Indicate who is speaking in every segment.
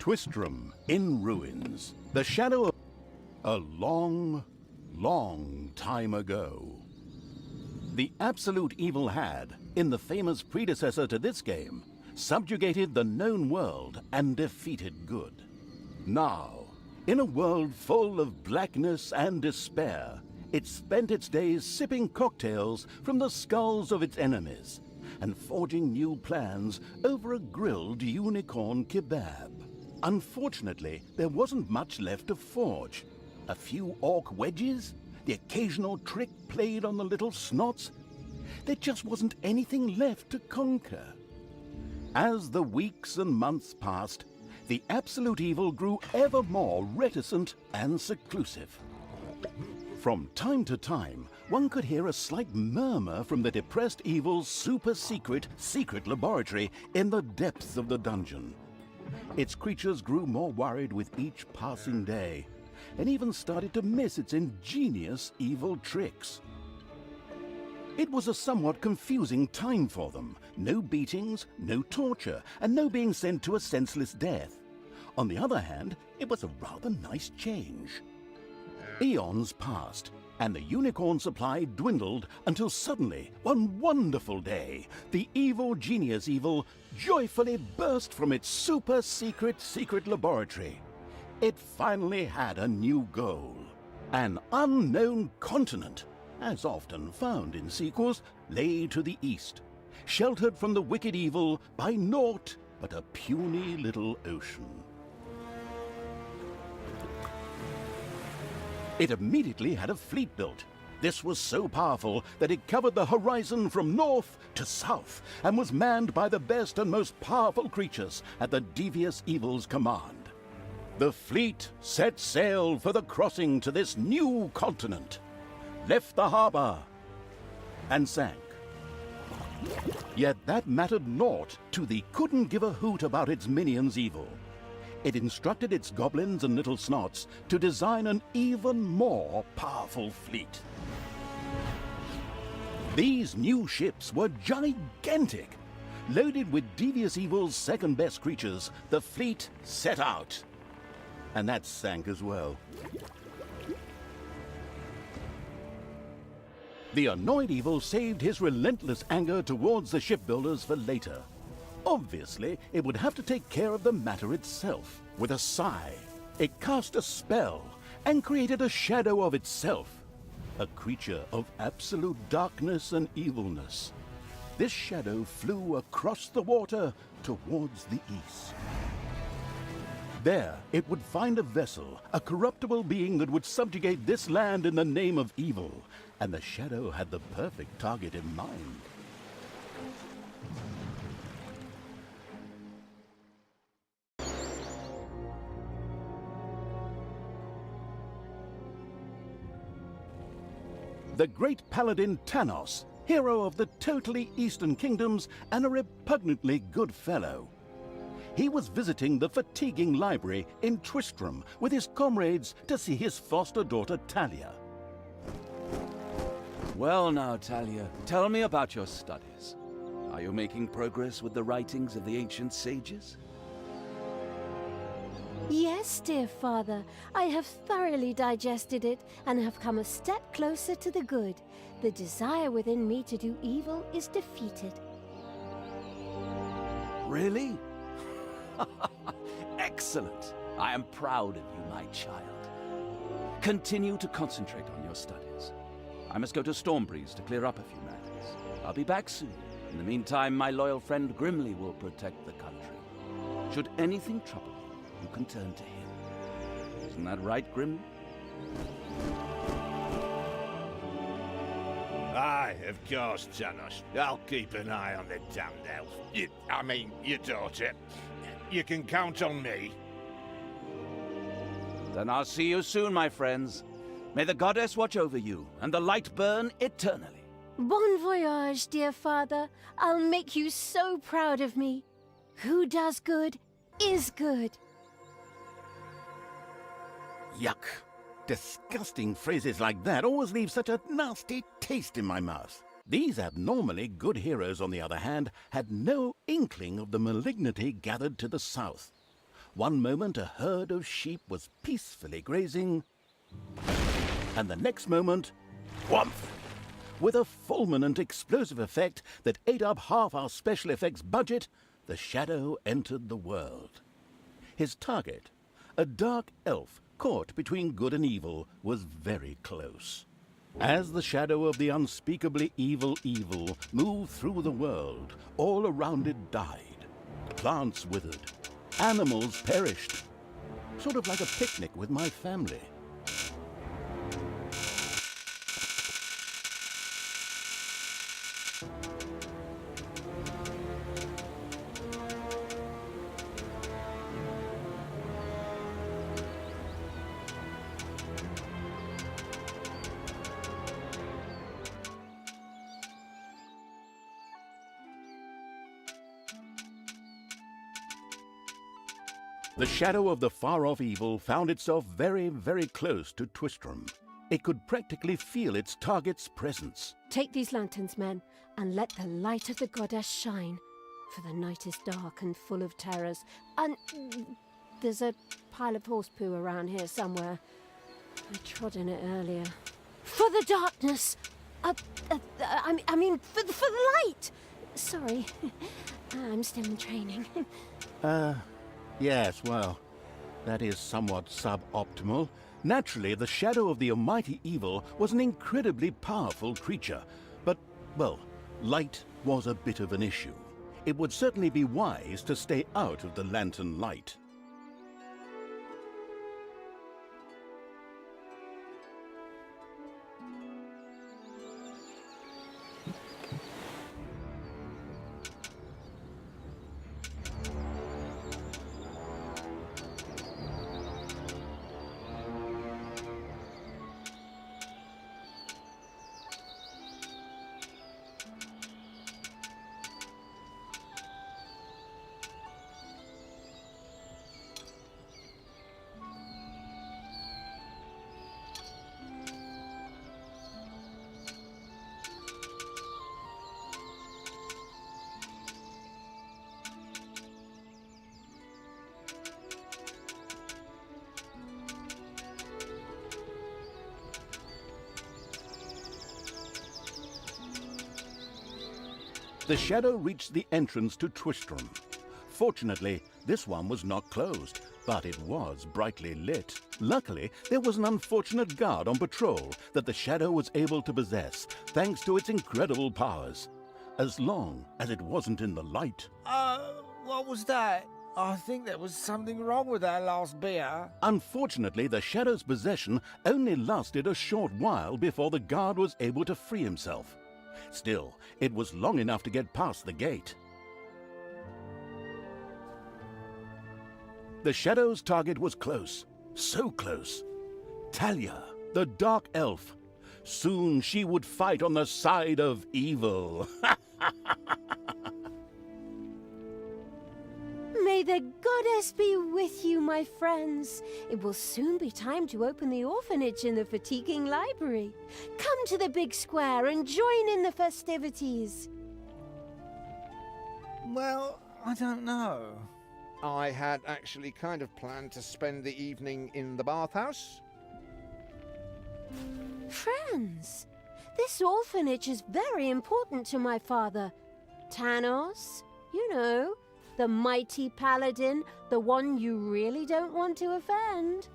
Speaker 1: Twistram in ruins. The shadow of a long, long time ago. The absolute evil had, in the famous predecessor to this game, subjugated the known world and defeated good. Now, in a world full of blackness and despair, it spent its days sipping cocktails from the skulls of its enemies and forging new plans over a grilled unicorn kebab. Unfortunately, there wasn't much left to forge. A few orc wedges, the occasional trick played on the little snots. There just wasn't anything left to conquer. As the weeks and months passed, the absolute evil grew ever more reticent and seclusive. From time to time, one could hear a slight murmur from the depressed evil's super-secret laboratory in the depths of the dungeon. Its creatures grew more worried with each passing day, and even started to miss its ingenious evil tricks. It was a somewhat confusing time for them. No beatings, no torture, and no being sent to a senseless death. On the other hand, it was a rather nice change. Eons passed, and the unicorn supply dwindled until suddenly, one wonderful day, the evil genius evil joyfully burst from its super-secret laboratory. It finally had a new goal. An unknown continent, as often found in sequels, lay to the east, sheltered from the wicked evil by naught but a puny little ocean. It immediately had a fleet built. This was so powerful that it covered the horizon from north to south and was manned by the best and most powerful creatures at the devious evil's command. The fleet set sail for the crossing to this new continent, left the harbor, and sank. Yet that mattered naught to the couldn't give a hoot about its minions' evil. It instructed its goblins and little snots to design an even more powerful fleet. These new ships were gigantic. Loaded with devious evil's second-best creatures, the fleet set out. And that sank as well. The annoyed evil saved his relentless anger towards the shipbuilders for later. Obviously, it would have to take care of the matter itself. With a sigh, it cast a spell and created a shadow of itself, a creature of absolute darkness and evilness. This shadow flew across the water towards the east. There, it would find a vessel, a corruptible being that would subjugate this land in the name of evil, and the shadow had the perfect target in mind. The great paladin Tanos, hero of the totally Eastern Kingdoms and a repugnantly good fellow. He was visiting the fatiguing library in Twistram with his comrades to see his foster daughter Talia.
Speaker 2: Well now, Talia, tell me about your studies. Are you making progress with the writings of the ancient sages?
Speaker 3: Yes, dear father, I have thoroughly digested it and have come a step closer to the good. The desire within me to do evil is defeated.
Speaker 2: Really? Excellent! I am proud of you, my child. Continue to concentrate on your studies. I must go to Stormbreeze to clear up a few matters. I'll be back soon. In the meantime, my loyal friend Grimly will protect the country. Should anything trouble you, you can turn to him. Isn't that right, Grimly?
Speaker 4: Aye, of course, Tanos. I'll keep an eye on the damned elf. Your daughter. You can count on me.
Speaker 2: Then I'll see you soon, my friends. May the goddess watch over you, and the light burn eternally.
Speaker 3: Bon voyage, dear father. I'll make you so proud of me. Who does good is good.
Speaker 1: Yuck. Disgusting phrases like that always leave such a nasty taste in my mouth. These abnormally good heroes, on the other hand, had no inkling of the malignity gathered to the south. One moment a herd of sheep was peacefully grazing, and the next moment, whomp! With a fulminant explosive effect that ate up half our special effects budget, the shadow entered the world. His target, a dark elf caught between good and evil, was very close. As the shadow of the unspeakably evil moved through the world, all around it died. Plants withered. Animals perished. Sort of like a picnic with my family. The shadow of the far-off evil found itself very, very close to Twistram. It could practically feel its target's presence.
Speaker 3: Take these lanterns, men, and let the light of the goddess shine, for the night is dark and full of terrors. And there's a pile of horse poo around here somewhere. I trod in it earlier. For the darkness! I mean, for the light! Sorry, I'm still in training.
Speaker 1: Yes, well, that is somewhat suboptimal. Naturally, the shadow of the almighty evil was an incredibly powerful creature. But, well, light was a bit of an issue. It would certainly be wise to stay out of the lantern light. The shadow reached the entrance to Twistram. Fortunately, this one was not closed, but it was brightly lit. Luckily, there was an unfortunate guard on patrol that the shadow was able to possess, thanks to its incredible powers. As long as it wasn't in the light.
Speaker 5: What was that? I think there was something wrong with our last beer.
Speaker 1: Unfortunately, the shadow's possession only lasted a short while before the guard was able to free himself. Still, it was long enough to get past the gate. The shadow's target was close, so close. Talia, the dark elf. Soon she would fight on the side of evil.
Speaker 3: May the goddess be with you, my friends. It will soon be time to open the orphanage in the fatiguing library. Come to the big square and join in the festivities.
Speaker 5: Well, I don't know.
Speaker 4: I had actually kind of planned to spend the evening in the bathhouse.
Speaker 3: Friends, this orphanage is very important to my father. Tanos, you know, the mighty paladin, the one you really don't want to offend.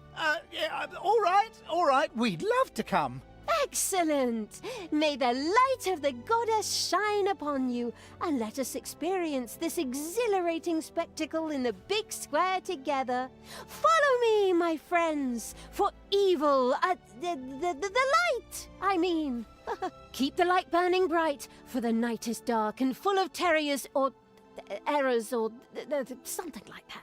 Speaker 5: Yeah, all right, we'd love to come.
Speaker 3: Excellent! May the light of the goddess shine upon you, and let us experience this exhilarating spectacle in the big square together. Follow me, my friends, for evil, the light, I mean. Keep the light burning bright, for the night is dark and full of terrors or errors or something like that.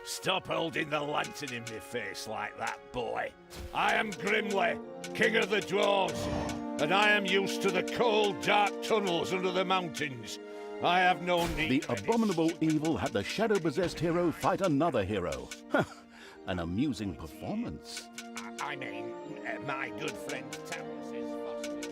Speaker 4: Stop holding the lantern in my face like that, boy. I am Grimly, king of the dwarves, and I am used to the cold, dark tunnels under the mountains. I have no need.
Speaker 1: The abominable evil had the shadow-possessed hero fight another hero. An amusing performance.
Speaker 4: I mean, my good friend Terence is fostered.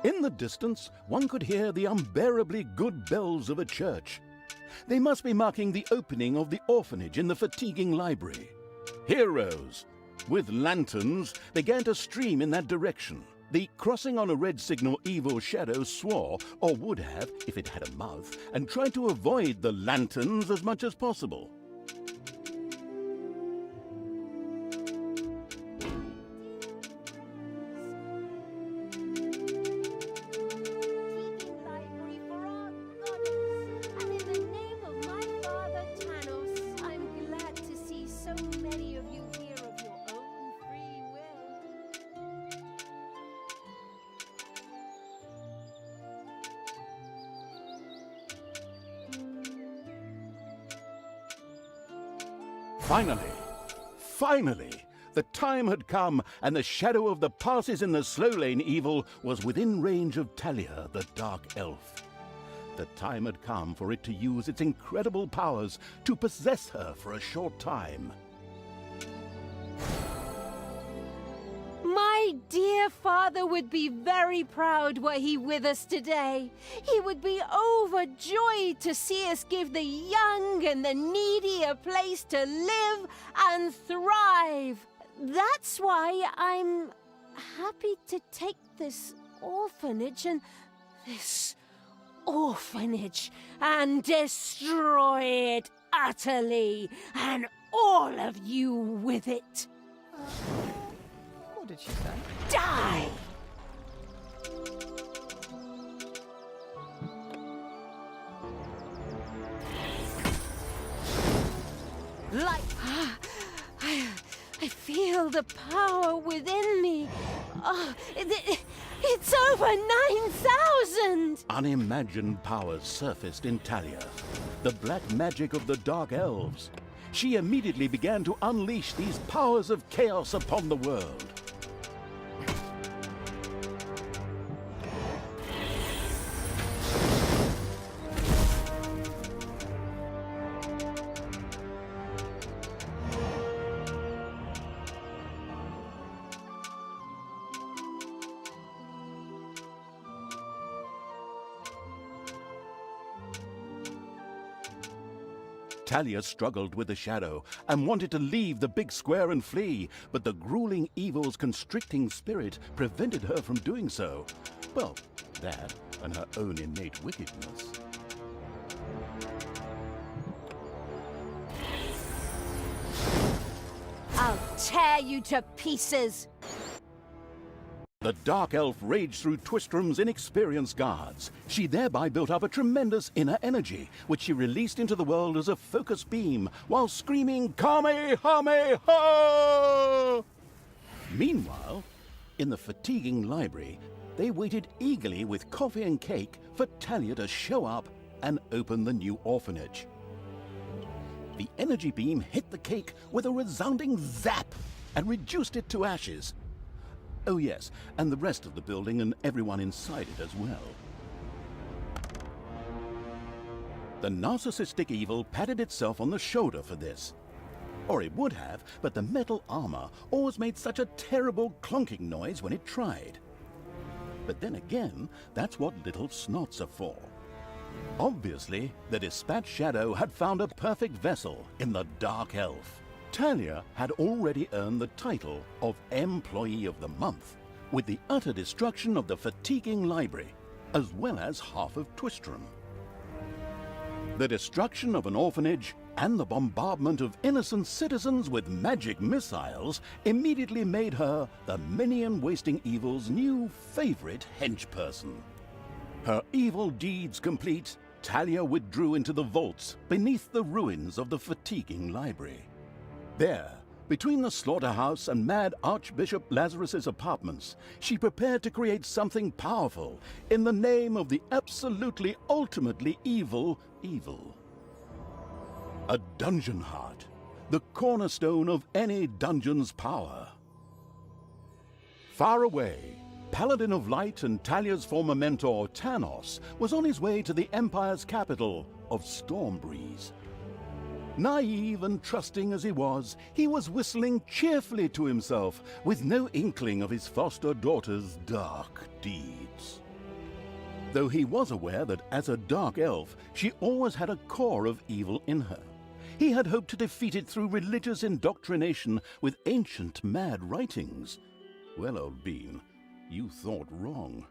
Speaker 1: In the distance, one could hear the unbearably good bells of a church. They must be marking the opening of the orphanage in the fatiguing library. Heroes with lanterns began to stream in that direction. The crossing on a red signal evil shadow swore, or would have if it had a mouth, and tried to avoid the lanterns as much as possible.
Speaker 3: Library for our goddess, and in the name of my father Tanos, I'm glad to see so many of you here of your own free will.
Speaker 1: Finally, the time had come, and the shadow of the passes in the slow lane evil was within range of Talia, the dark elf. The time had come for it to use its incredible powers to possess her for a short time.
Speaker 3: My dear father would be very proud were he with us today. He would be overjoyed to see us give the young and the needy a place to live and thrive. That's why I'm happy to take this orphanage and destroy it utterly, and all of you with it.
Speaker 5: What did she say?
Speaker 3: Die! Like, I feel the power within me. Oh, it's over 9,000!
Speaker 1: Unimagined powers surfaced in Talia, the black magic of the dark elves. She immediately began to unleash these powers of chaos upon the world. Talia struggled with the shadow and wanted to leave the big square and flee, but the grueling evil's constricting spirit prevented her from doing so. Well, that and her own innate wickedness.
Speaker 3: I'll tear you to pieces!
Speaker 1: The Dark Elf raged through Twistrom's inexperienced guards. She thereby built up a tremendous inner energy, which she released into the world as a focus beam, while screaming, Kamehameha! Meanwhile, in the fatiguing library, they waited eagerly with coffee and cake for Talia to show up and open the new orphanage. The energy beam hit the cake with a resounding zap and reduced it to ashes. Oh yes, and the rest of the building and everyone inside it as well. The narcissistic evil patted itself on the shoulder for this. Or it would have, but the metal armor always made such a terrible clonking noise when it tried. But then again, that's what little snots are for. Obviously, the Dispatch Shadow had found a perfect vessel in the Dark Elf. Talia had already earned the title of Employee of the Month, with the utter destruction of the fatiguing library, as well as half of Twistrom. The destruction of an orphanage and the bombardment of innocent citizens with magic missiles immediately made her the minion-wasting evil's new favorite henchperson. Her evil deeds complete, Talia withdrew into the vaults beneath the ruins of the fatiguing library. There, between the slaughterhouse and Mad Archbishop Lazarus's apartments, she prepared to create something powerful in the name of the absolutely ultimately evil. A dungeon heart, the cornerstone of any dungeon's power. Far away, Paladin of Light and Talia's former mentor, Tanos, was on his way to the Empire's capital of Stormbreeze. Naive and trusting as he was whistling cheerfully to himself, with no inkling of his foster daughter's dark deeds. Though he was aware that as a dark elf, she always had a core of evil in her. He had hoped to defeat it through religious indoctrination with ancient mad writings. Well, old bean, you thought wrong.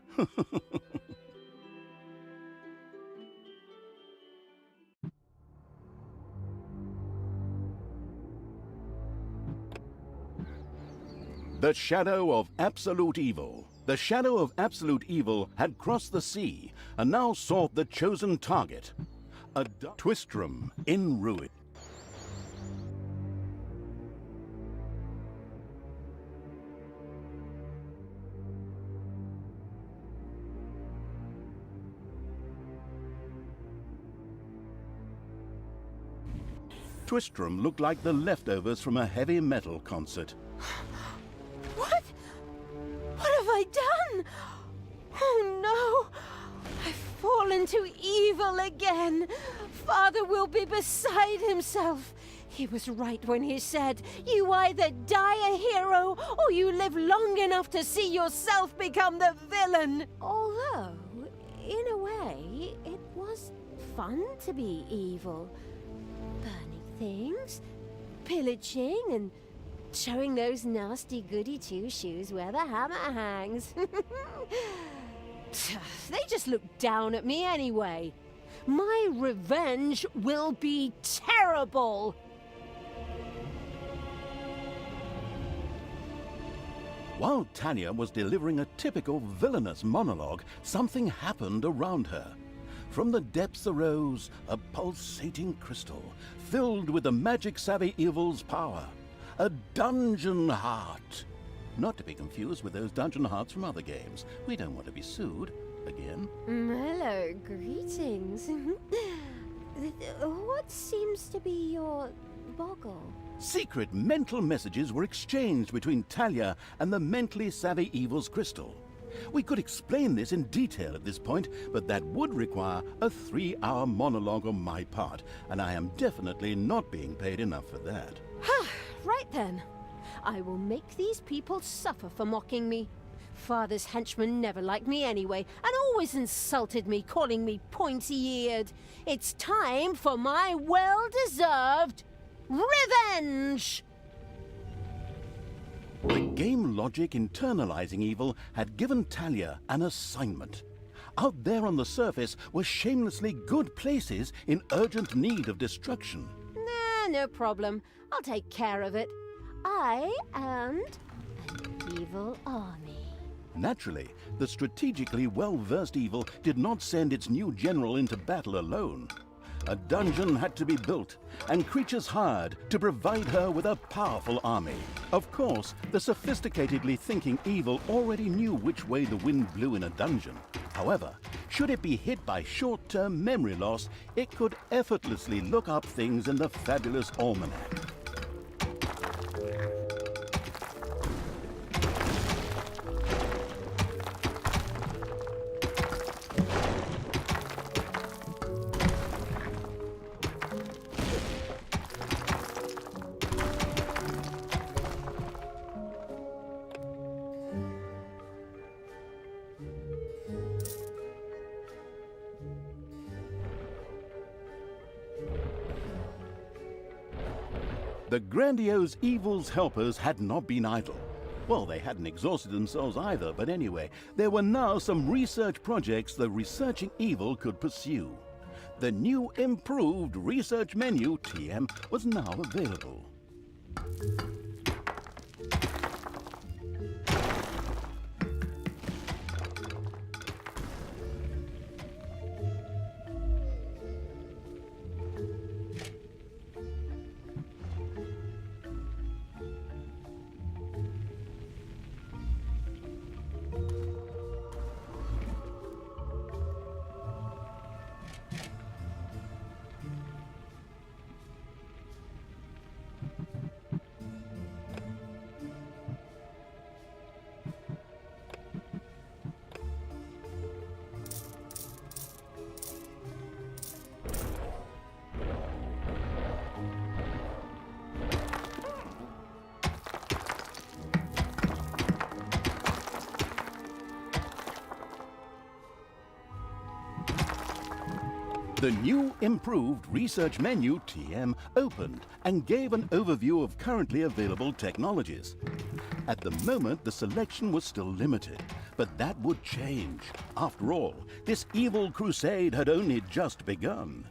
Speaker 1: The shadow of absolute evil. The shadow of absolute evil had crossed the sea and now sought the chosen target, a Twistrom in ruin. Twistrom looked like the leftovers from a heavy metal concert.
Speaker 3: What? What have I done? Oh no! I've fallen to evil again. Father will be beside himself. He was right when he said, you either die a hero or you live long enough to see yourself become the villain. Although, in a way, it was fun to be evil. Burning things, pillaging, and showing those nasty goody two-shoes where the hammer hangs. They just look down at me anyway. My revenge will be terrible.
Speaker 1: While Talia was delivering a typical villainous monologue, something happened around her. From the depths arose a pulsating crystal, filled with the magic-savvy evil's power. A dungeon heart. Not to be confused with those dungeon hearts from other games. We don't want to be sued again.
Speaker 3: Hello, greetings. What seems to be your boggle?
Speaker 1: Secret mental messages were exchanged between Talia and the mentally savvy evil's crystal. We could explain this in detail at this point, but that would require a 3-hour monologue on my part, and I am definitely not being paid enough for that.
Speaker 3: Right then. I will make these people suffer for mocking me. Father's henchmen never liked me anyway, and always insulted me, calling me pointy-eared. It's time for my well-deserved revenge!
Speaker 1: The game logic internalizing evil had given Talia an assignment. Out there on the surface were shamelessly good places in urgent need of destruction.
Speaker 3: Nah, no problem. I'll take care of it. I and an evil army.
Speaker 1: Naturally, the strategically well-versed evil did not send its new general into battle alone. A dungeon had to be built, and creatures hired to provide her with a powerful army. Of course, the sophisticatedly thinking evil already knew which way the wind blew in a dungeon. However, should it be hit by short-term memory loss, it could effortlessly look up things in the fabulous almanac. The grandiose evil's helpers had not been idle. Well, they hadn't exhausted themselves either, but anyway, there were now some research projects the researching evil could pursue. The new improved research menu, TM, was now available. The new improved research menu, TM, opened and gave an overview of currently available technologies. At the moment, the selection was still limited, but that would change. After all, this evil crusade had only just begun.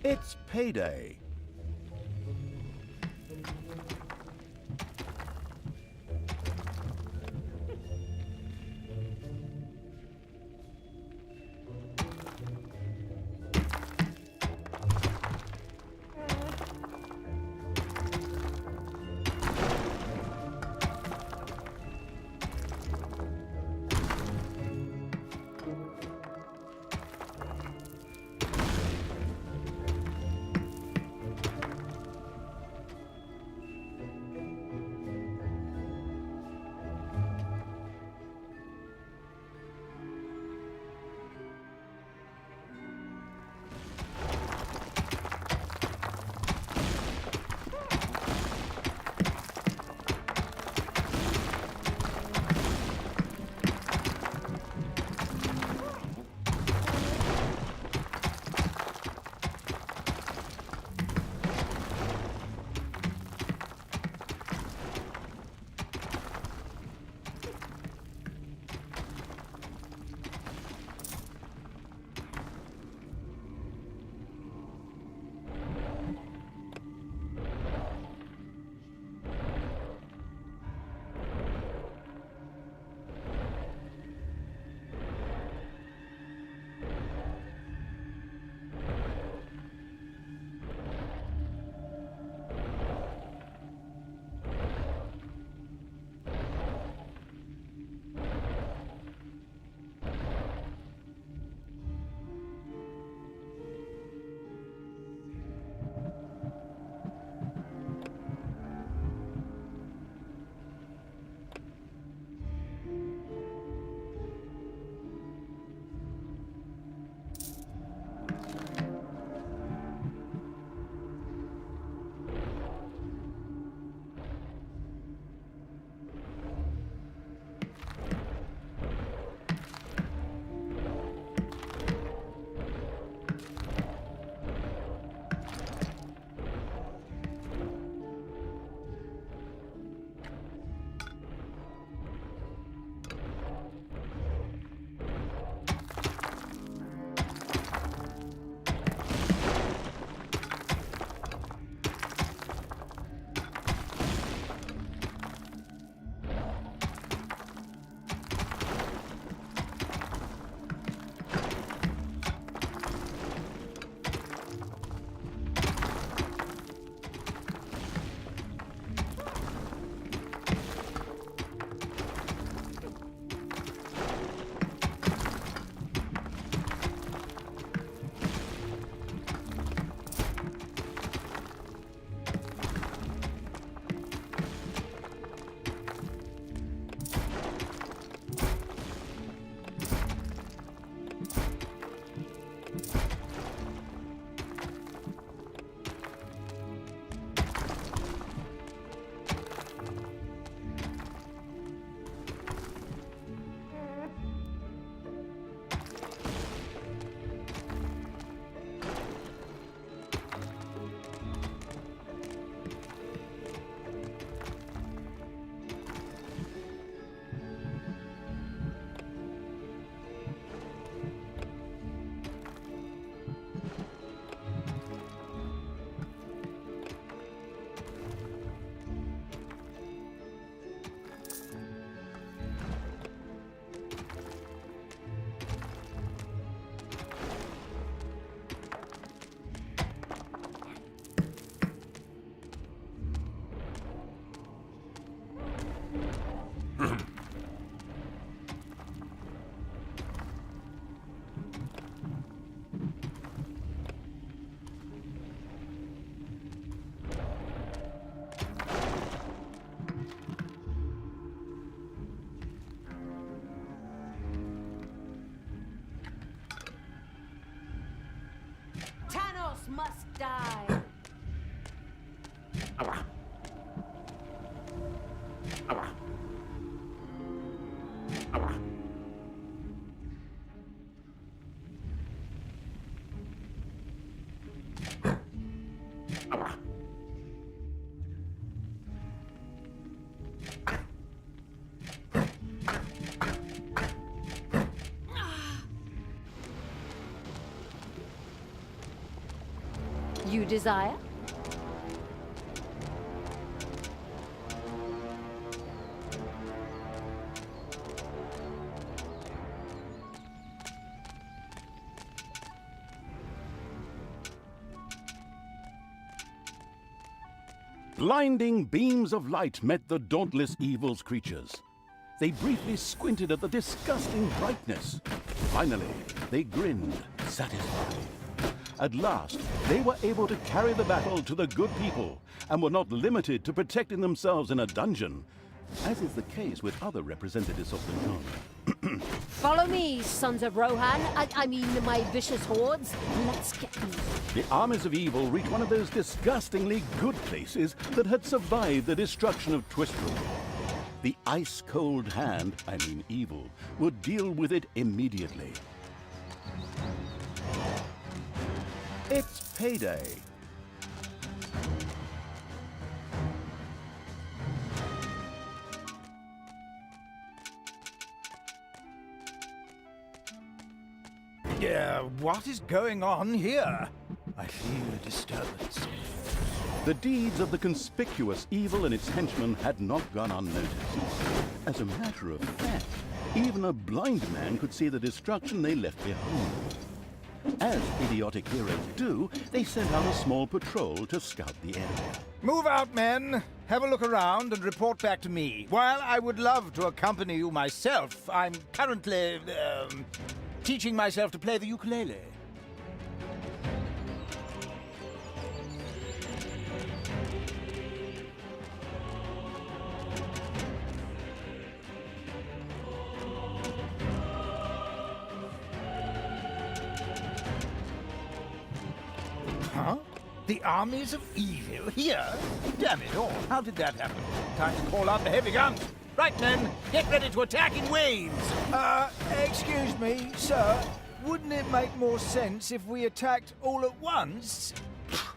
Speaker 1: It's payday.
Speaker 3: must die. You desire?
Speaker 1: Blinding beams of light met the dauntless evil's creatures. They briefly squinted at the disgusting brightness. Finally, they grinned, satisfied. At last, they were able to carry the battle to the good people and were not limited to protecting themselves in a dungeon, as is the case with other representatives of the known.
Speaker 3: Follow me, sons of Rohan. I mean, my vicious hordes. Let's get moving.
Speaker 1: The armies of evil reached one of those disgustingly good places that had survived the destruction of Twistrum. The ice-cold hand, I mean evil, would deal with it immediately. It's payday.
Speaker 5: What is going on here? I feel a disturbance.
Speaker 1: The deeds of the conspicuous evil and its henchmen had not gone unnoticed. As a matter of fact, even a blind man could see the destruction they left behind. As idiotic heroes do, they sent out a small patrol to scout the area.
Speaker 5: Move out, men. Have a look around and report back to me. While I would love to accompany you myself, I'm currently, teaching myself to play the ukulele. Huh? The armies of evil here? Damn it all, how did that happen? Time to call out the heavy guns. Right, men, get ready to attack in waves. Excuse me, sir. Wouldn't it make more sense if we attacked all at once?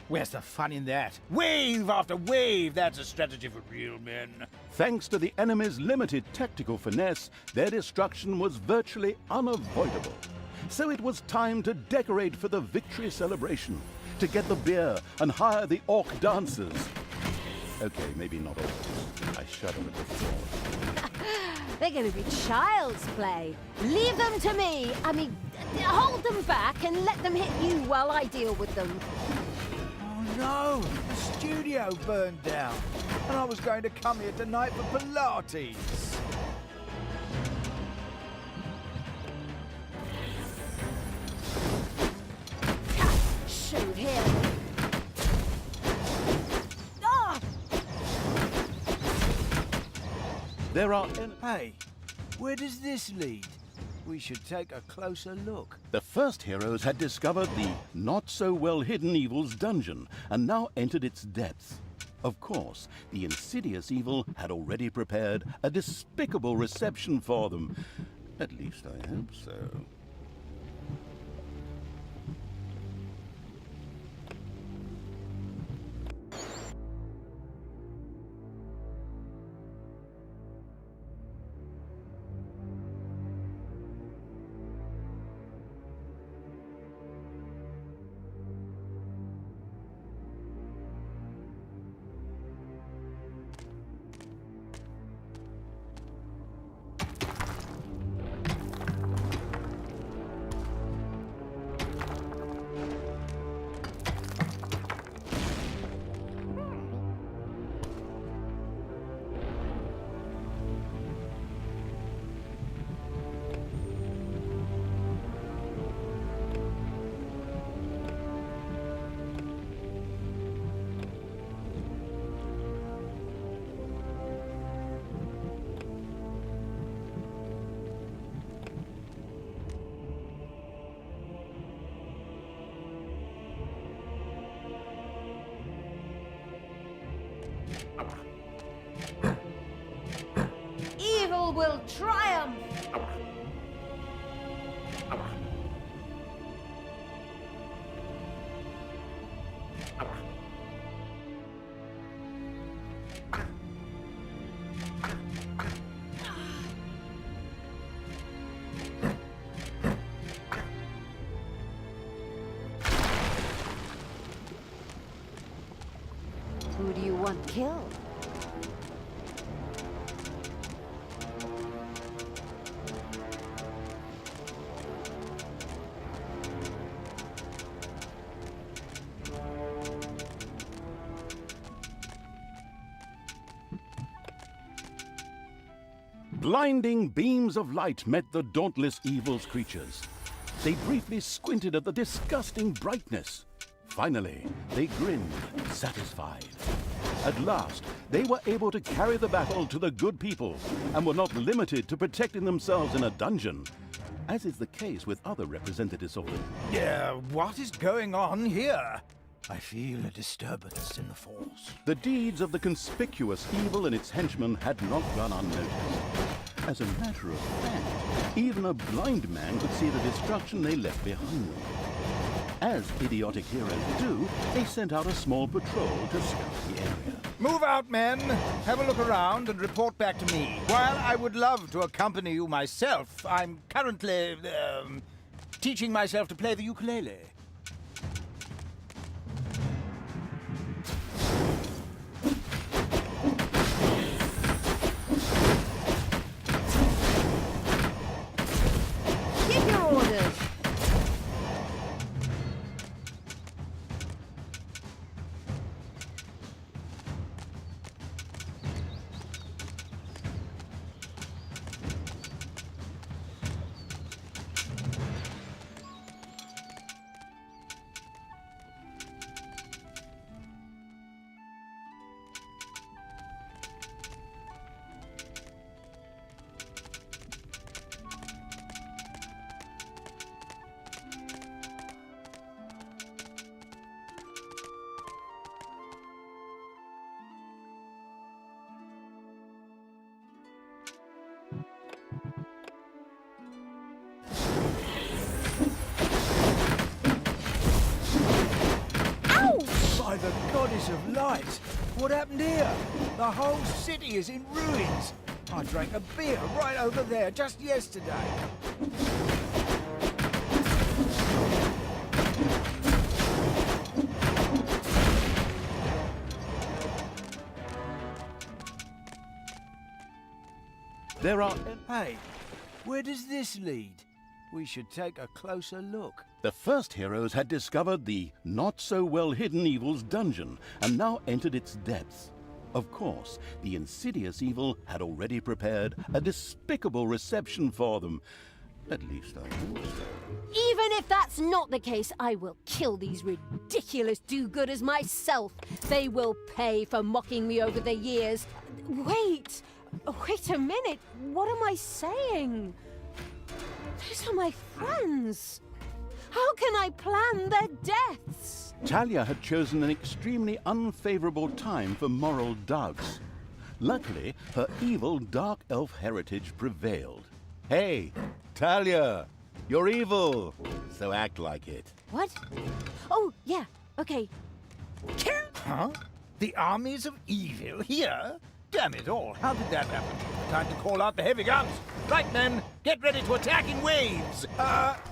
Speaker 5: Where's the fun in that? Wave after wave, that's a strategy for real men.
Speaker 1: Thanks to the enemy's limited tactical finesse, their destruction was virtually unavoidable. So it was time to decorate for the victory celebration, to get the beer and hire the orc dancers. Okay, maybe not all. I shudder at the thought.
Speaker 3: They're going to be child's play. Leave them to me. I mean, hold them back and let them hit you while I deal with them.
Speaker 5: Oh no, the studio burned down. And I was going to come here tonight for Pilates.
Speaker 3: Shoot him. Ah!
Speaker 1: There are...
Speaker 5: Hey, where does this lead? We should take a closer look.
Speaker 1: The first heroes had discovered the not-so-well-hidden evil's dungeon and now entered its depths. Of course, the insidious evil had already prepared a despicable reception for them. At least I hope so.
Speaker 3: will triumph! Who do you want killed?
Speaker 1: Blinding beams of light met the dauntless evil's creatures. They briefly squinted at the disgusting brightness. Finally, they grinned, satisfied. At last, they were able to carry the battle to the good people and were not limited to protecting themselves in a dungeon, as is the case with other representatives of them.
Speaker 5: What is going on here? I feel a disturbance in the force.
Speaker 1: The deeds of the conspicuous evil and its henchmen had not gone unnoticed. As a matter of fact, even a blind man could see the destruction they left behind them. As idiotic heroes do, they sent out a small patrol to scout the area.
Speaker 5: Move out, men! Have a look around and report back to me. While I would love to accompany you myself, I'm currently, teaching myself to play the ukulele.
Speaker 3: Give your orders!
Speaker 5: By the goddess of light! What happened here? The whole city is in ruins. I drank a beer right over there just yesterday.
Speaker 1: There are...
Speaker 5: Hey, where does this lead? We should take a closer look.
Speaker 1: The first heroes had discovered the not-so-well-hidden evil's dungeon and now entered its depths. Of course, the insidious evil had already prepared a despicable reception for them. At least I thought so.
Speaker 3: Even if that's not the case, I will kill these ridiculous do-gooders myself. They will pay for mocking me over the years. Wait a minute. What am I saying? Those are my friends. How can I plan their deaths?
Speaker 1: Talia had chosen an extremely unfavorable time for moral doubts. Luckily, her evil dark elf heritage prevailed. Hey, Talia, you're evil, so act like it.
Speaker 3: What? Oh, yeah, okay.
Speaker 5: Huh? The armies of evil here? Damn it all, how did that happen? Time to call out the heavy guns. Right, men, get ready to attack in waves.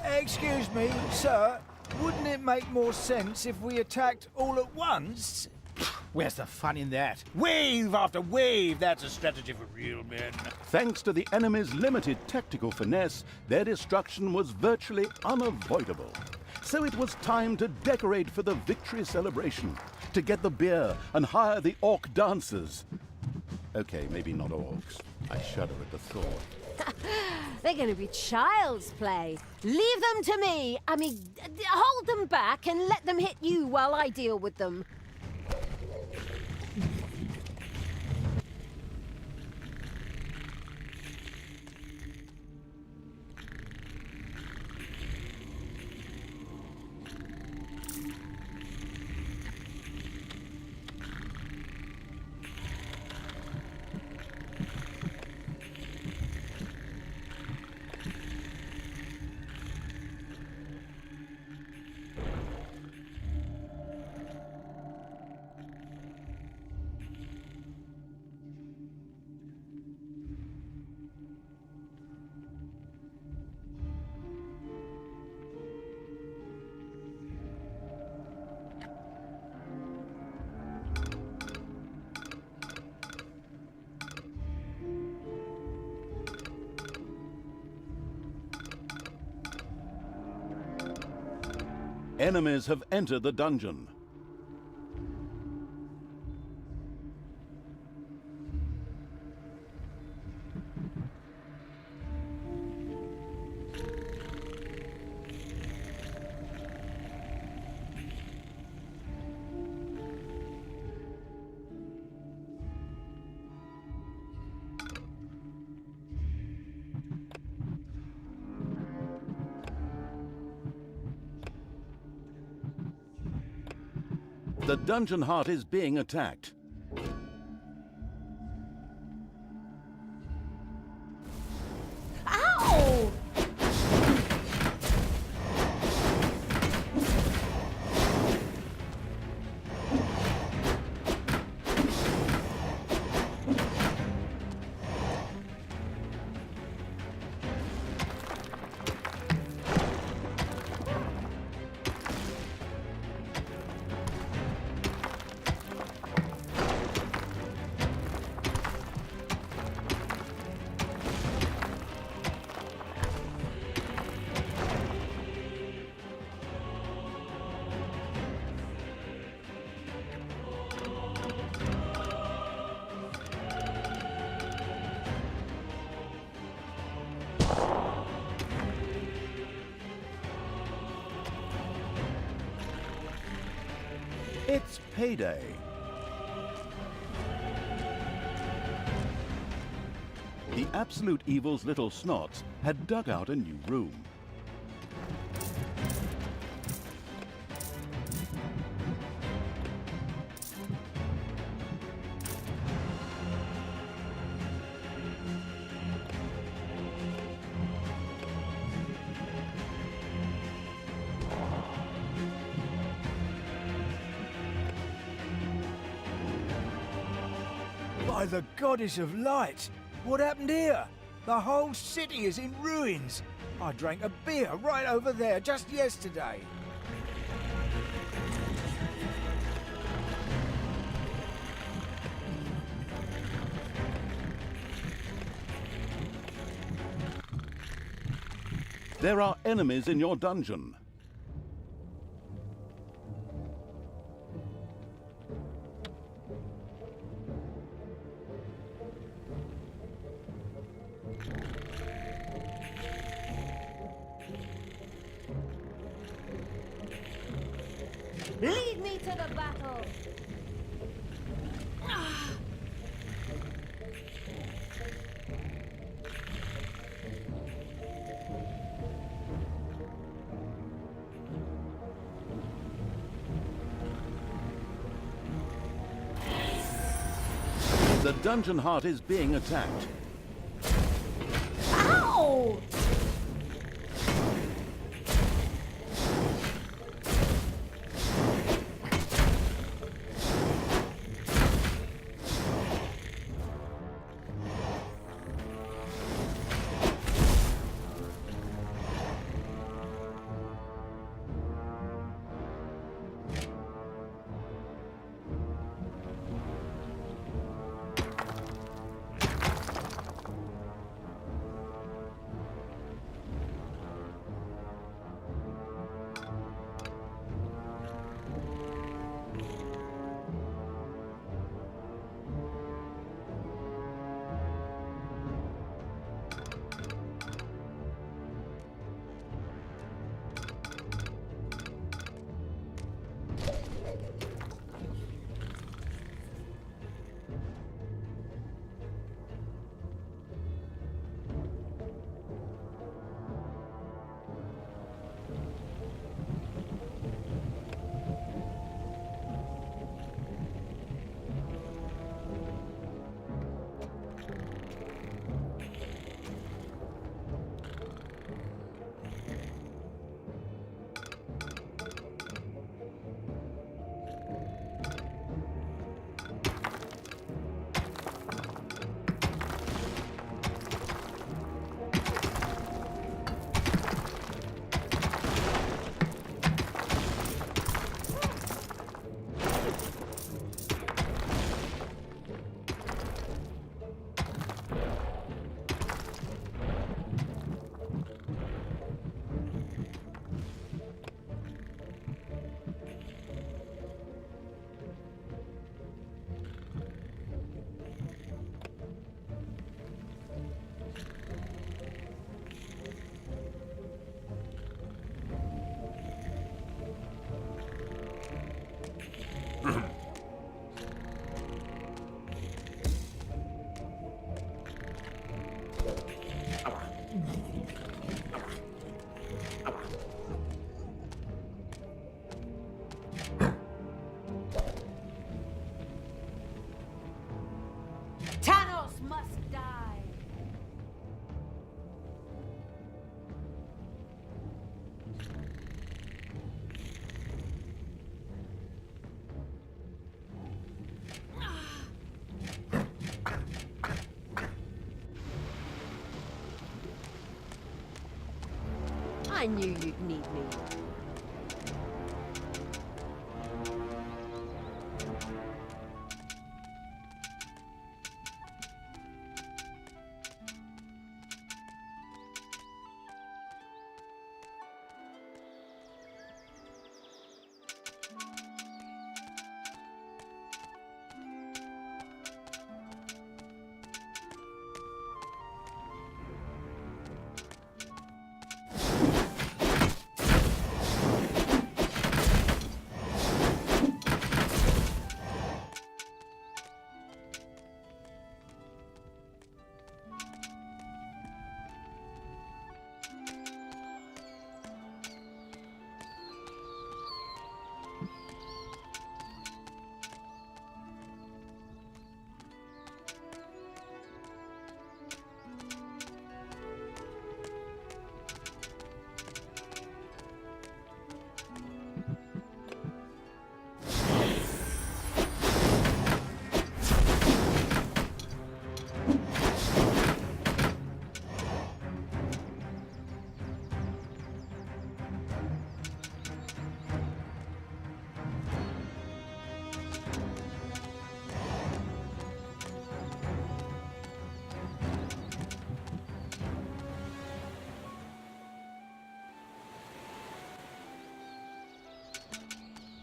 Speaker 5: Excuse me, sir. Wouldn't it make more sense if we attacked all at once? Where's the fun in that? Wave after wave, that's a strategy for real men.
Speaker 1: Thanks to the enemy's limited tactical finesse, their destruction was virtually unavoidable. So it was time to decorate for the victory celebration, to get the beer and hire the orc dancers. Okay, maybe not orcs. I shudder at the thought.
Speaker 3: They're going to be child's play. Leave them to me. I mean, hold them back and let them hit you while I deal with them.
Speaker 1: Enemies have entered the dungeon. The dungeon heart is being attacked.
Speaker 3: Ow!
Speaker 1: It's payday. The Absolute Evil's little snots had dug out a new room.
Speaker 5: By the goddess of light! What happened here? The whole city is in ruins. I drank a beer right over there just yesterday.
Speaker 1: There are enemies in your dungeon.
Speaker 3: Lead me to the battle!
Speaker 1: The dungeon heart is being attacked.
Speaker 3: Ow! Dwarves must die. I knew you'd need me.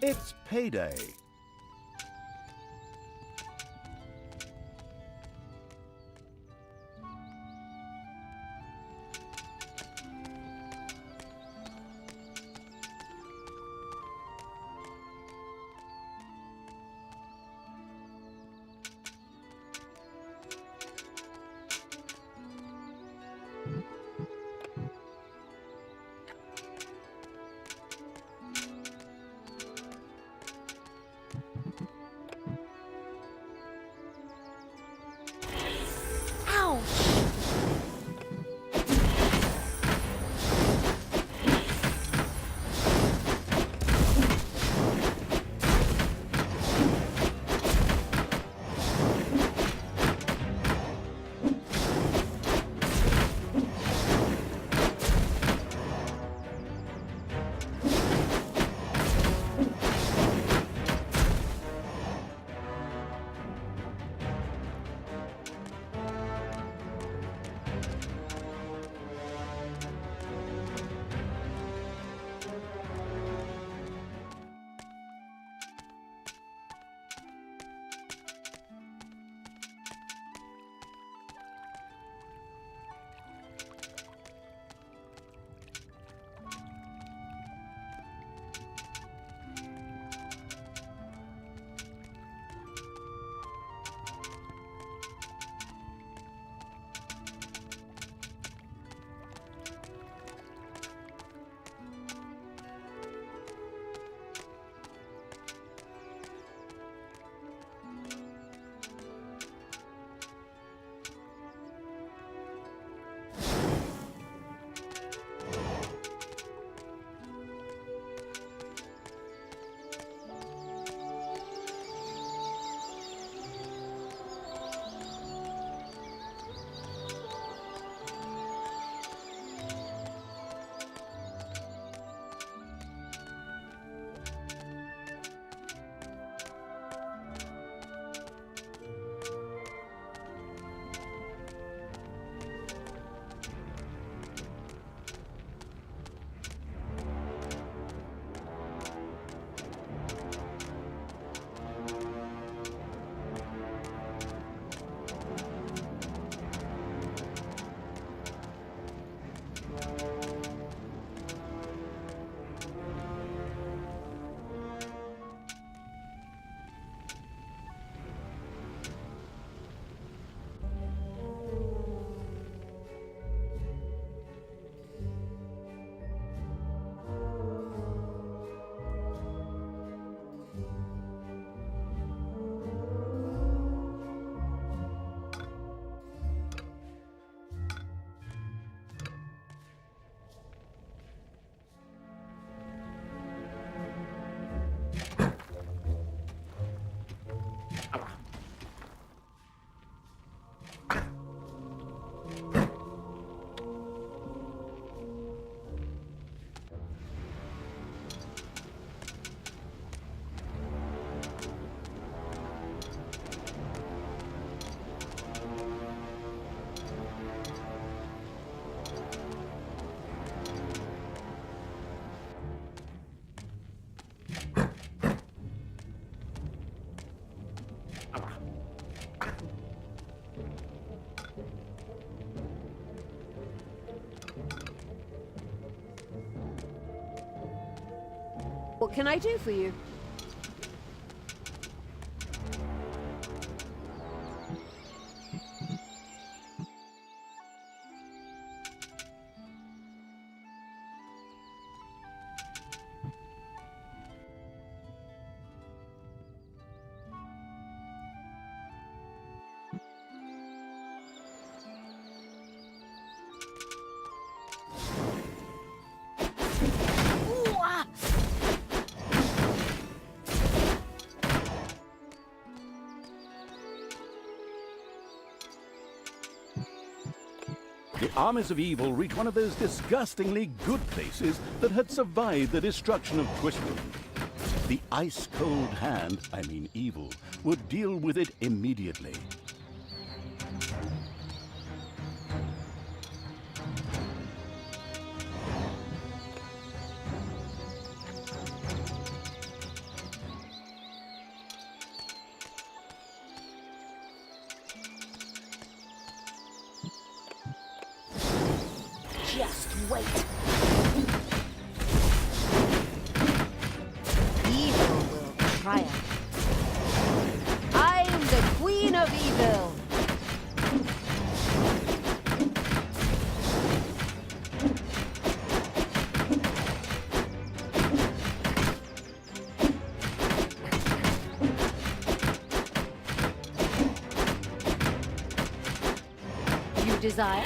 Speaker 1: It's payday.
Speaker 3: What can I do for you?
Speaker 1: The armies of evil reached one of those disgustingly good places that had survived the destruction of Twistland. The ice-cold hand, I mean evil, would deal with it immediately.
Speaker 3: Just wait. Evil will triumph. I'm the Queen of Evil. You desire?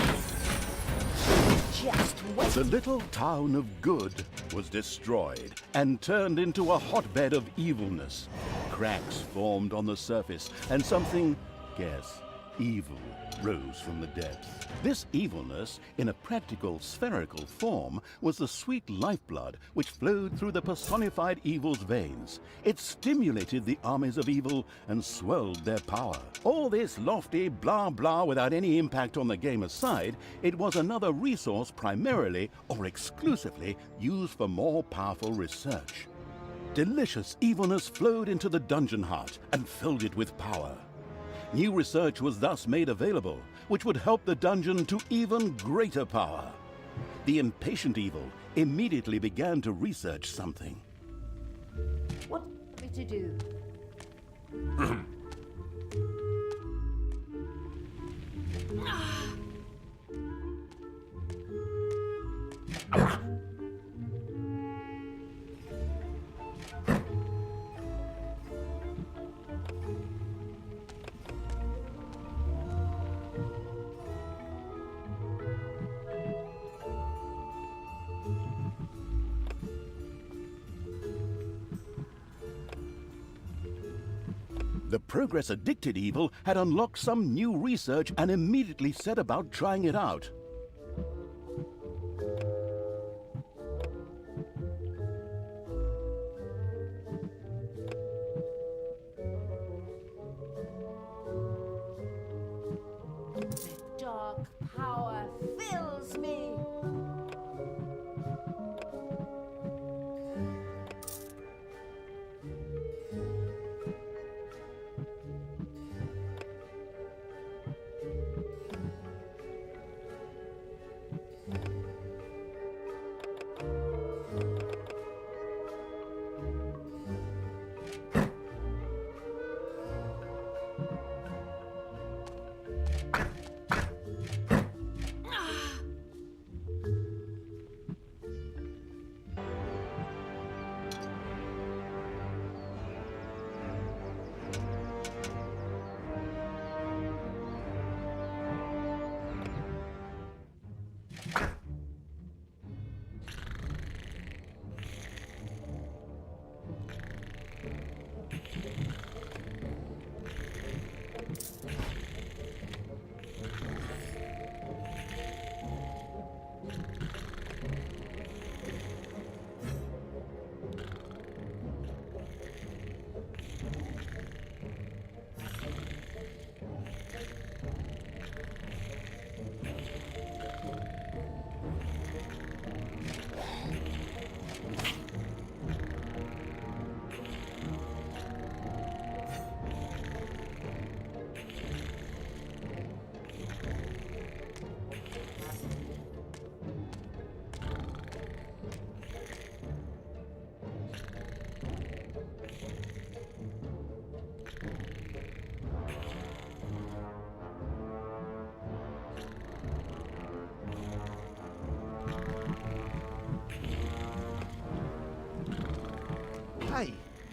Speaker 3: Just wait.
Speaker 1: The little town of good was destroyed and turned into a hotbed of evilness. Cracks formed on the surface, and something, guess, evil rose from the depths. This evilness, in a practical spherical form, was the sweet lifeblood which flowed through the personified evil's veins. It stimulated the armies of evil and swelled their power. All this lofty blah blah without any impact on the game aside, it was another resource primarily or exclusively used for more powerful research. Delicious evilness flowed into the dungeon heart and filled it with power. New research was thus made available, which would help the dungeon to even greater power. The impatient evil immediately began to research something.
Speaker 3: What are we to do?
Speaker 1: The progress-addicted evil had unlocked some new research and immediately set about trying it out.
Speaker 3: The dark power fills me.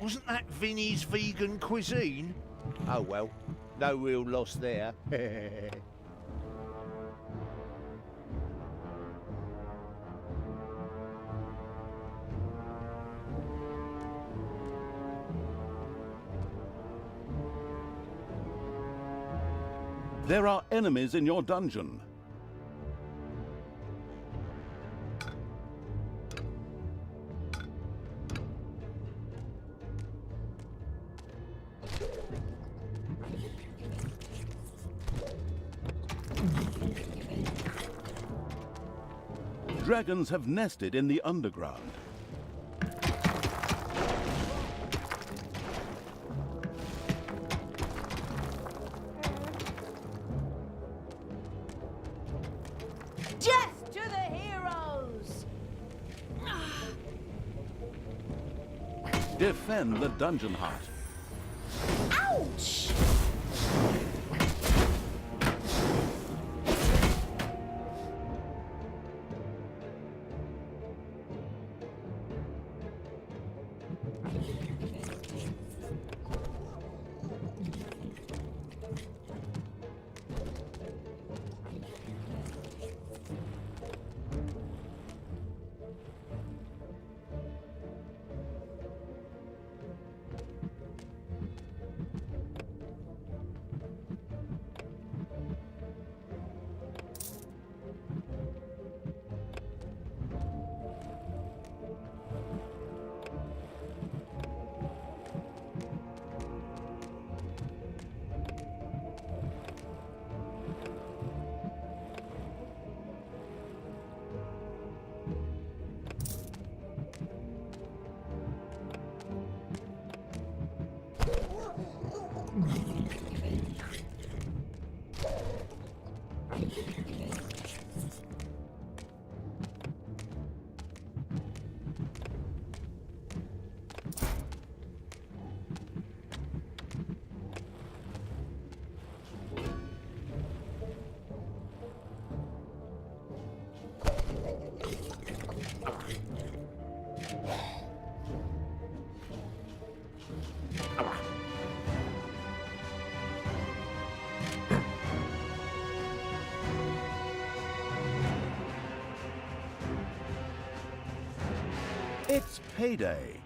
Speaker 4: Wasn't that Vinny's vegan cuisine? Oh well, no real loss there.
Speaker 1: There are enemies in your dungeon. Dragons have nested in the underground.
Speaker 3: Death to the heroes!
Speaker 1: Defend the dungeon heart.
Speaker 3: Ouch!
Speaker 1: It's payday.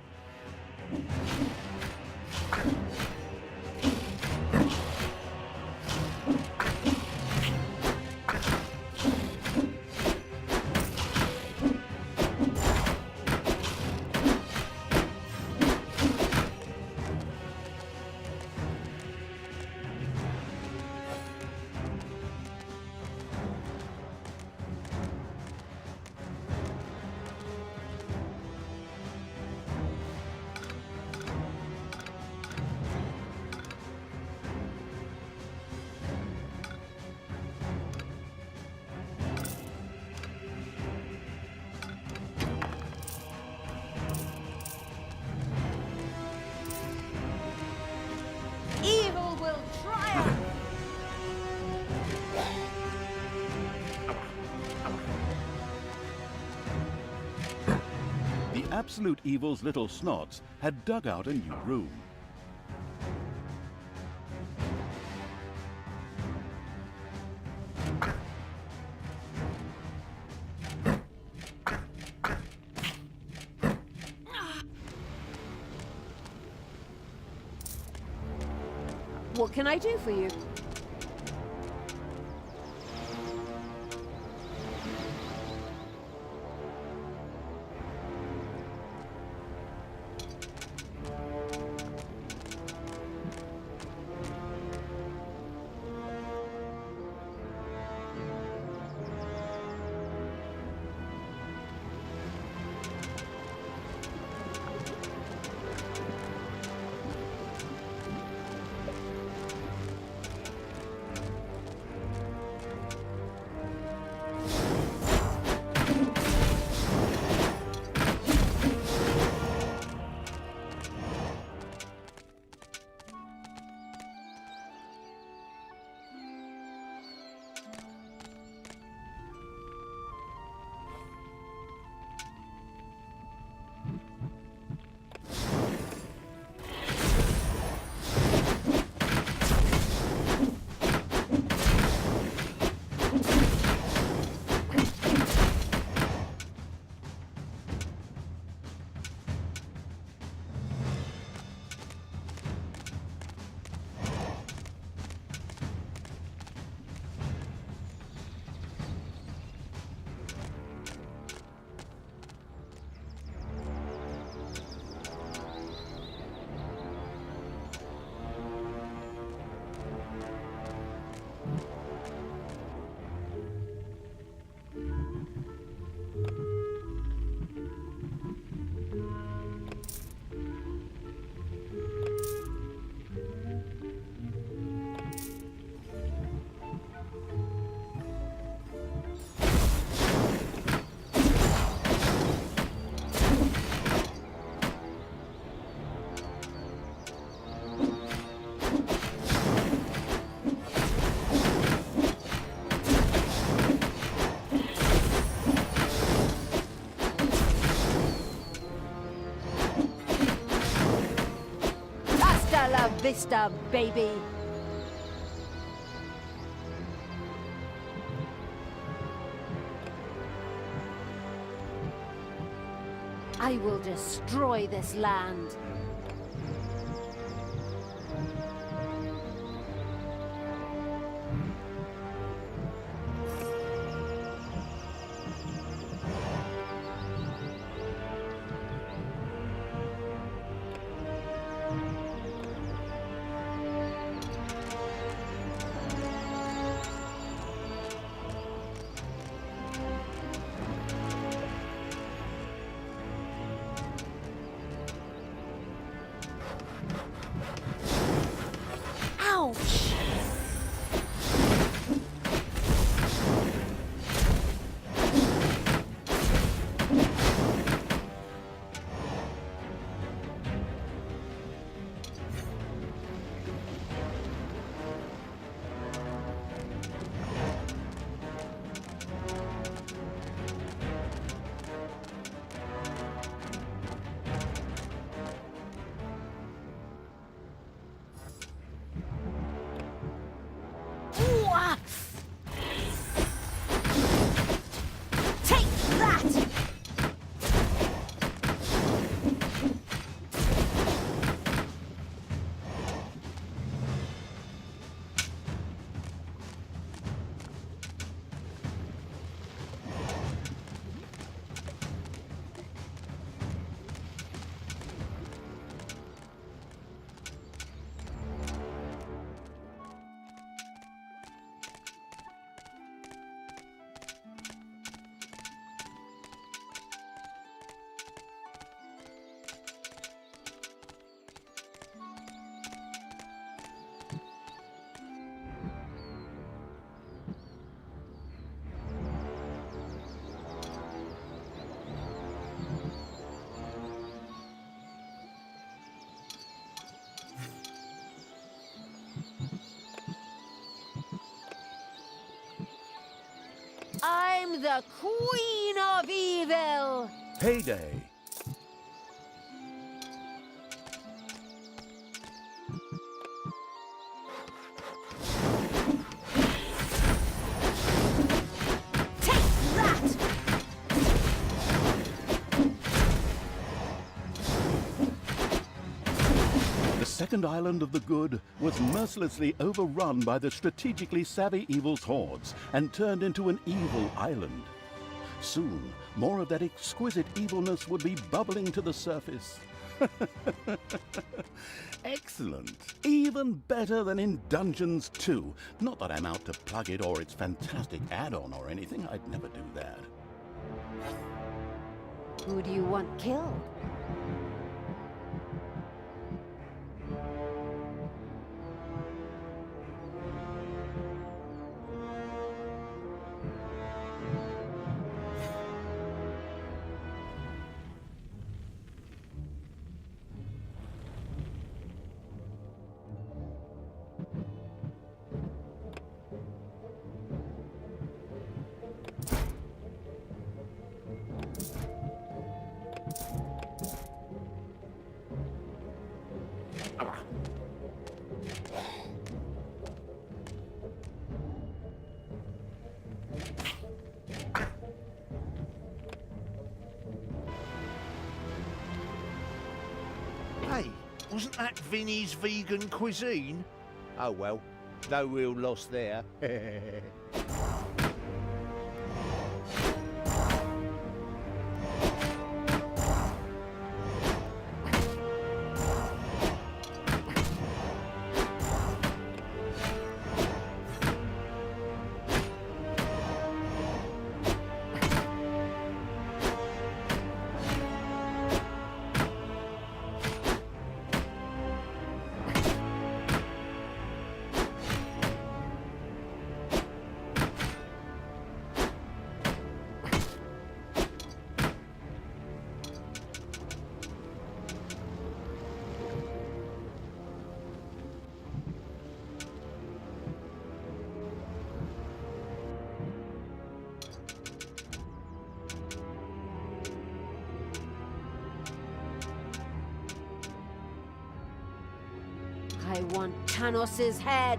Speaker 3: Evil will triumph!
Speaker 1: The absolute evil's little snots had dug out a new room.
Speaker 3: What can I do for you? Easter, baby! I will destroy this land. Ouch! Ooh, ah! Take that! I'm the Queen of Evil!
Speaker 1: Heyday!
Speaker 3: Take that!
Speaker 1: The second island of the good was mercilessly overrun by the strategically savvy evil's hordes and turned into an evil island. Soon, more of that exquisite evilness would be bubbling to the surface. Excellent. Even better than in Dungeons 2. Not that I'm out to plug it or its fantastic add-on or anything. I'd never do that.
Speaker 3: Who do you want killed?
Speaker 4: Hey, wasn't that Vinny's vegan cuisine? Oh well, no real loss there.
Speaker 3: I want Tanos's head.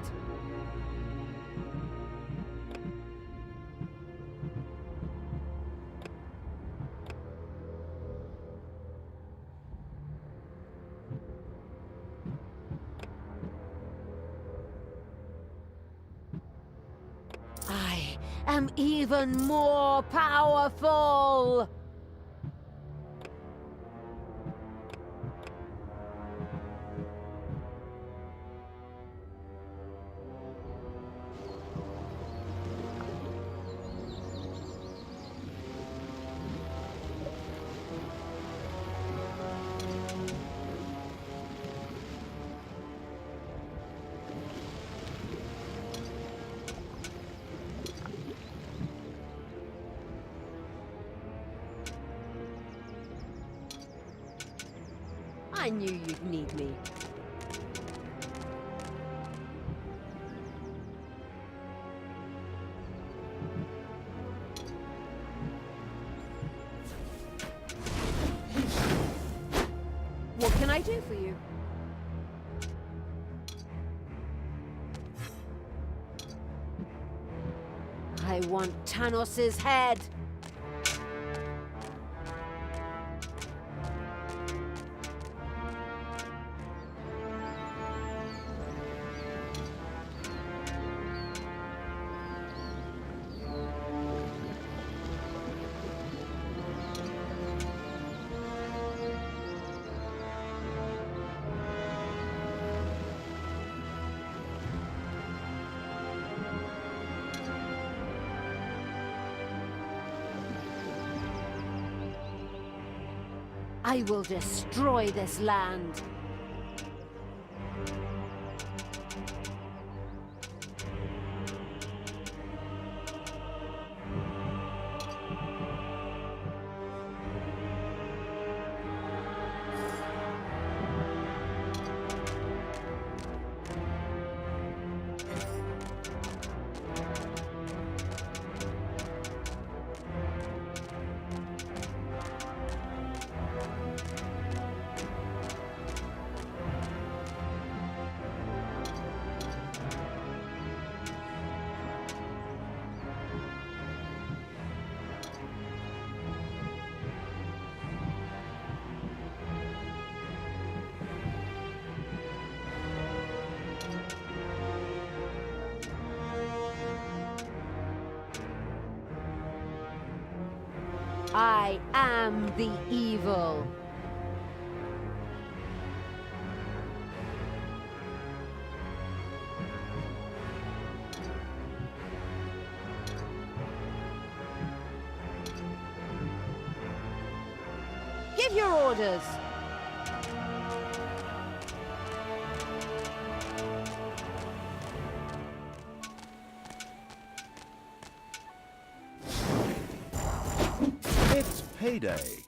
Speaker 3: I am even more powerful! I knew you'd need me. What can I do for you? I want Tanos's head. I will destroy this land. I am the evil. Give your orders.
Speaker 1: It's payday.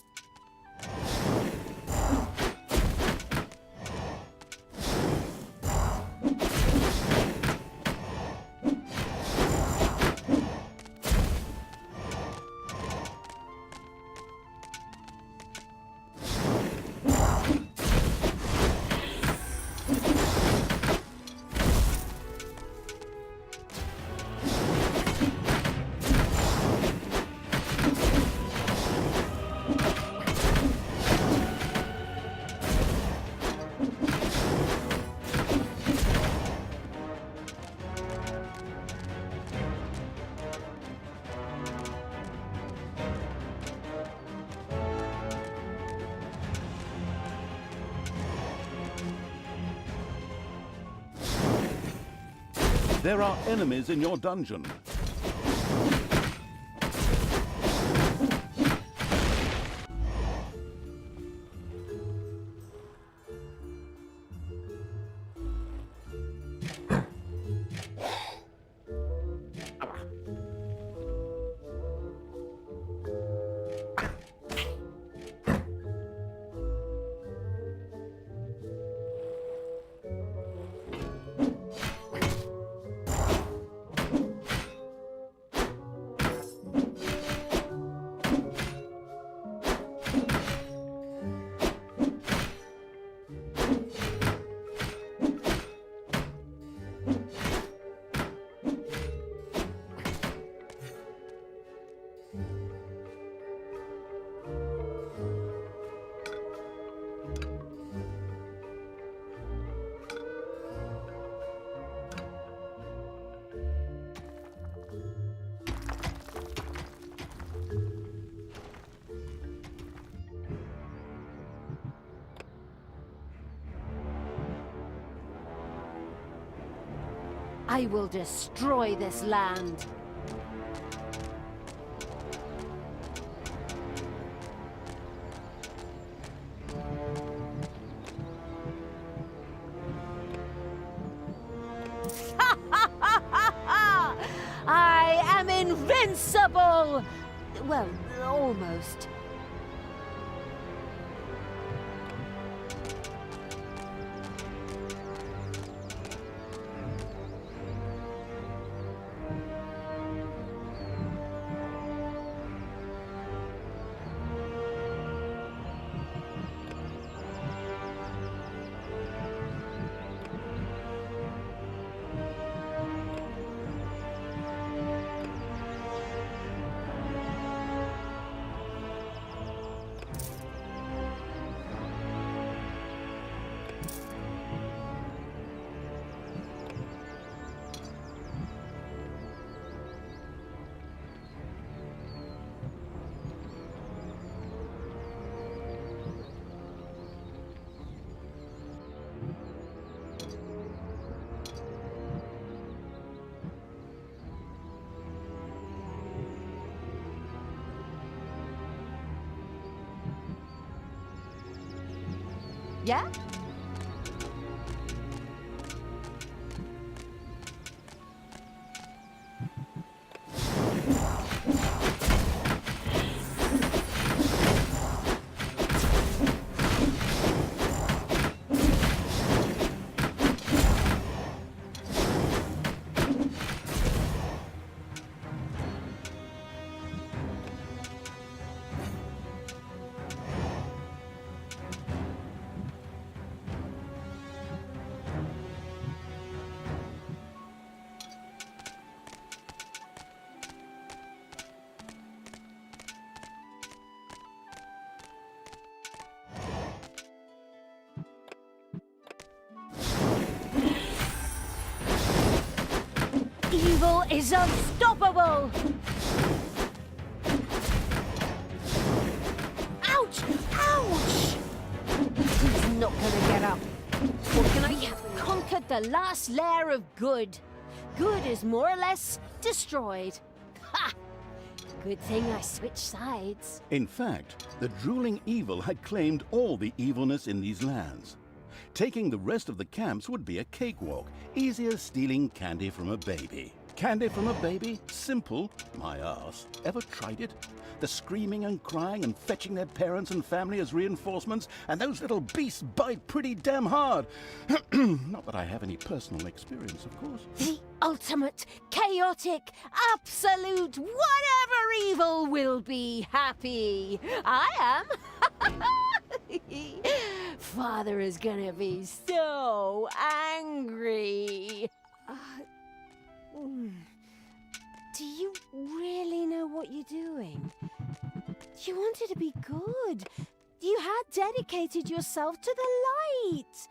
Speaker 1: There are enemies in your dungeon.
Speaker 3: I will destroy this land. I am invincible! Well, almost. Yeah? Evil is unstoppable! Ouch! Ouch! He's not gonna get up. Or can I have conquered the last layer of good? Good is more or less destroyed. Ha! Good thing I switched sides.
Speaker 1: In fact, the drooling evil had claimed all the evilness in these lands. Taking the rest of the camps would be a cakewalk, easy as stealing candy from a baby. Candy from a baby? Simple. My arse. Ever tried it? The screaming and crying and fetching their parents and family as reinforcements, and those little beasts bite pretty damn hard. Not that I have any personal experience, of course.
Speaker 3: The ultimate, chaotic, absolute, whatever evil will be happy. I am. Father is gonna be so angry. Do you really know what you're doing? You wanted to be good. You had dedicated yourself to the light.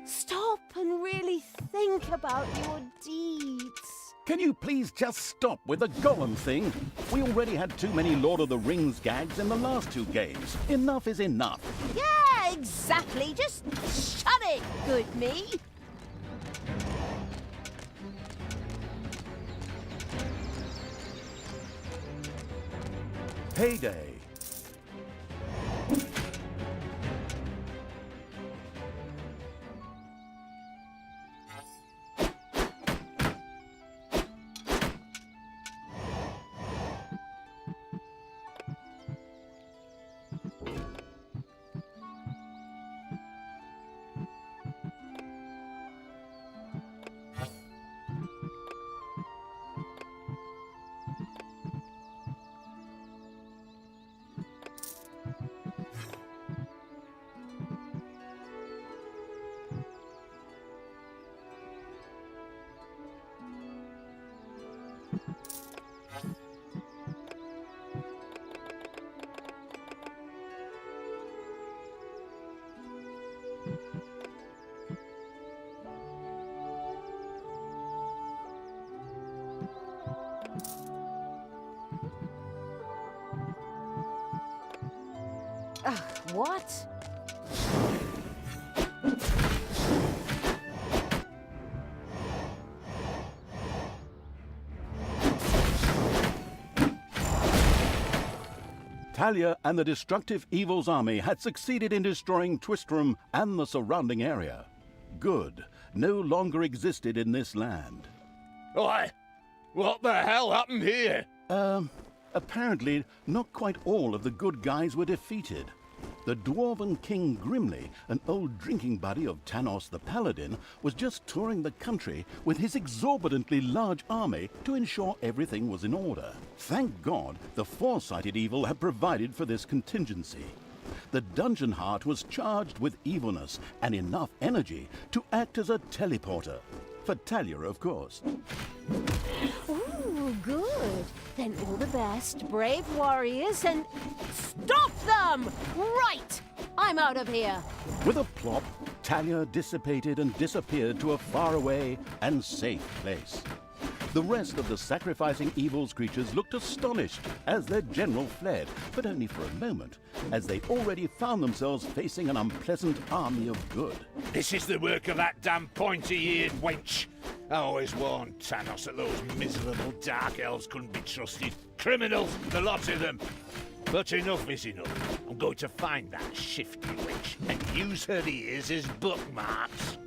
Speaker 3: Stop and really think about your deeds.
Speaker 1: Can you please just stop with the golem thing? We already had too many Lord of the Rings gags in the last two games. Enough is enough.
Speaker 3: Yeah, exactly. Just shut it, good me.
Speaker 1: Heyday.
Speaker 3: What?
Speaker 1: Talia and the destructive Evil's army had succeeded in destroying Twistram and the surrounding area. Good no longer existed in this land.
Speaker 4: Oi! What the hell happened here?
Speaker 1: Apparently, not quite all of the good guys were defeated. The dwarven King Grimly, an old drinking buddy of Tanos the Paladin, was just touring the country with his exorbitantly large army to ensure everything was in order. Thank God the foresighted Evil had provided for this contingency. The dungeon heart was charged with evilness and enough energy to act as a teleporter. For Talia, of course.
Speaker 3: Ooh, good. Then all the best, brave warriors, and stop them! Right! I'm out of here.
Speaker 1: With a plop, Talia dissipated and disappeared to a faraway and safe place. The rest of the sacrificing Evil's creatures looked astonished as their general fled, but only for a moment, as they already found themselves facing an unpleasant army of good.
Speaker 4: This is the work of that damn pointy-eared wench. I always warned Tanos that those miserable dark elves couldn't be trusted. Criminals, the lot of them. But enough is enough. I'm going to find that shifty witch and use her ears as bookmarks.